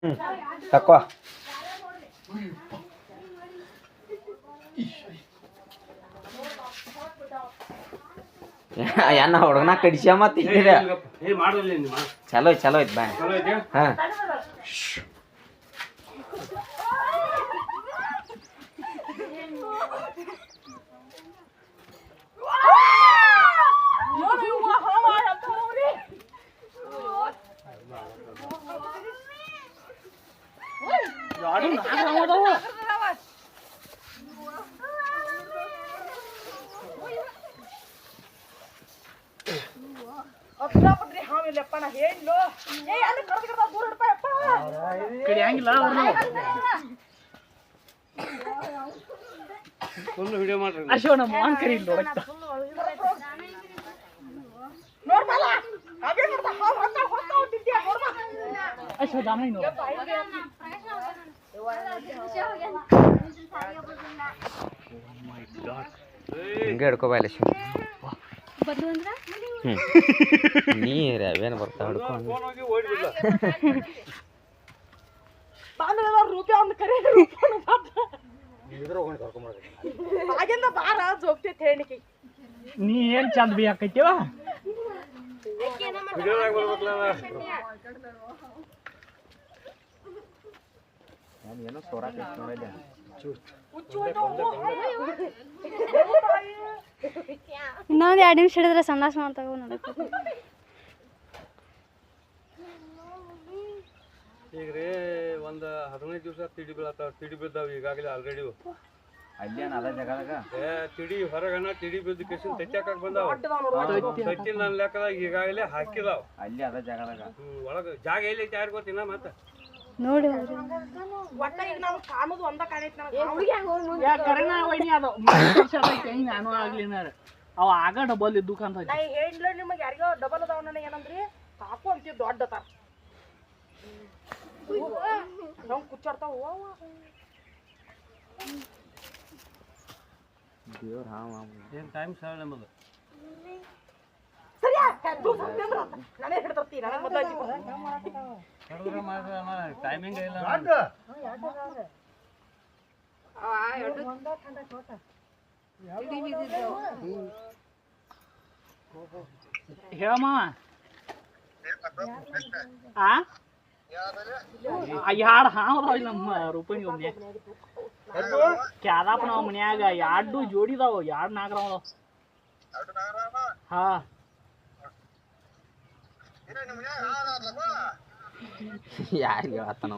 ತಕೋ ಏನ ಹುಡುಗನ ಕಡಿಸ್ಯ ಮತ್ತೆ ಚಲೋ ಚಲೋ ಐತ್ ಬಾ ಹಾ ವಿಡಿಯೋ ಮಾಡ್ರಿ ಅಶೋನ ಮಾನ್ ಕರಿ ನೋಡಕ್ತ ನೋಡ್ಬಲ್ಲ ಹಾಗೆ ನೋಡ್ತಾ ಹೋಗ್ತಾ ಹೋಗ್ತಿದ್ಯಾ ನೋಡ್ಬಾ ಅಶೋ ದಾಮೈ ನೋಡ ಹಿಂಗೆ ಹಿಡ್ಕೊ ಬಾಯ್ಲೆ ಬಂದು ಅಂದ್ರೆ ನೀರು ಅವೇನು ಬರ್ತಾವ ಹಿಡ್ಕೊ ರೂಪಾಯಿ ಒಂದು ಕರೆ ಆಗಿಂದ ಬಾರ ಜೋಗ್ತೈತಿ ಹೇಳಿಕೆ ನೀ ಏನ್ ಚಂದ ಬಿ ಹಾಕೈತಿವ ಏನೋ ಸೋರಾಕೈತಿ ನೋಡಲ್ಲ ಇನ್ನೊಂದು 2 ನಿಮಿಷ ಹಿಡಿದ್ರೆ ಸಂದಾಸ ಮಾಡ್ತಾವ ನೋಡಕ್ಕೆ ಈಗ ರೀ ಒಂದು 15 ದಿವಸ ತಿಡಿ ಬೀಳತ್ತಾವ ತಿಡಿ ಬಿದ್ದಾವ ಈಗಾಗಲೇ ಆಲ್ರೆಡಿ ಅಲ್ಲೇನು ಅದ ಜಾಗದಾಗ ತಿಡಿ ಹೊರಗನ ತಿಡಿ ಬಿದ್ದ ಕೇಸಿನ ತೆಚ್ಚಾಕಕ್ ಬಂದಾವ ತೆಚ್ಚಿನ ನನ್ನ ಲೆಕ್ಕದಾಗ ಈಗಾಗಲೇ ಹಾಕಿದಾವ ಅಲ್ಲಿ ಅದ ಜಾಗದಾಗ ಒಳಗೆ ಜಾಗ ಎಲ್ಲಿ ಐತಿ ಯಾರು ಗೊತ್ತಿನ ಮತ್ತೆ ನೋಡಿ ಒಟ್ಟ ಈಗ ನಾವು ಕಾಣೋದು ಒಂದ ಕಾಣೈತಿ ನಾನು ಆಗ್ಲಿನಾರ ಅವ ಆಗ ಡಬಲ್ ಇದ್ದು ಅಂತ ನಾ ಹೇಳಿಲ್ಲ ನಿಮಗೆ ಯಾರಿಗೋ ಡಬಲ್ ಅದಾವ ನನಗೆ ಏನಂದ್ರಿ ಕಾಪು ಅಂತೀವಿ ದೊಡ್ಡ ಅದಾರ ನಾವು ಕುಚ್ಚಾಡ್ತಾವ ದೇವ್ರ ಹಾಂ ಏನು ಟೈಮ್ ಸಾಳ ನಮ್ಮದು ಸರಿಯಾ ನಾನೇ ಹಿಡ್ತರ್ತೀನಿ ನನಗೆ ಮೊದಲು ಟೈಮಿಂಗ್ ಇಲ್ಲ ಹೇಳಮ್ಮ ಆ ಎರಡು ಹಾವದಾವ ಇಲ್ಲ ನಮ್ಮ ರೂಪಾಯಿ ಒಮ್ಮೆ ಕ್ಯಾದಪ್ಪ ನಾವು ಮನ್ಯಾಗ 2 ಜೋಡಿದಾವ 2 ನಾಗರಾವ ಹಾ ಯಾರಿಗೆ ಹೇಳ್ತಾನ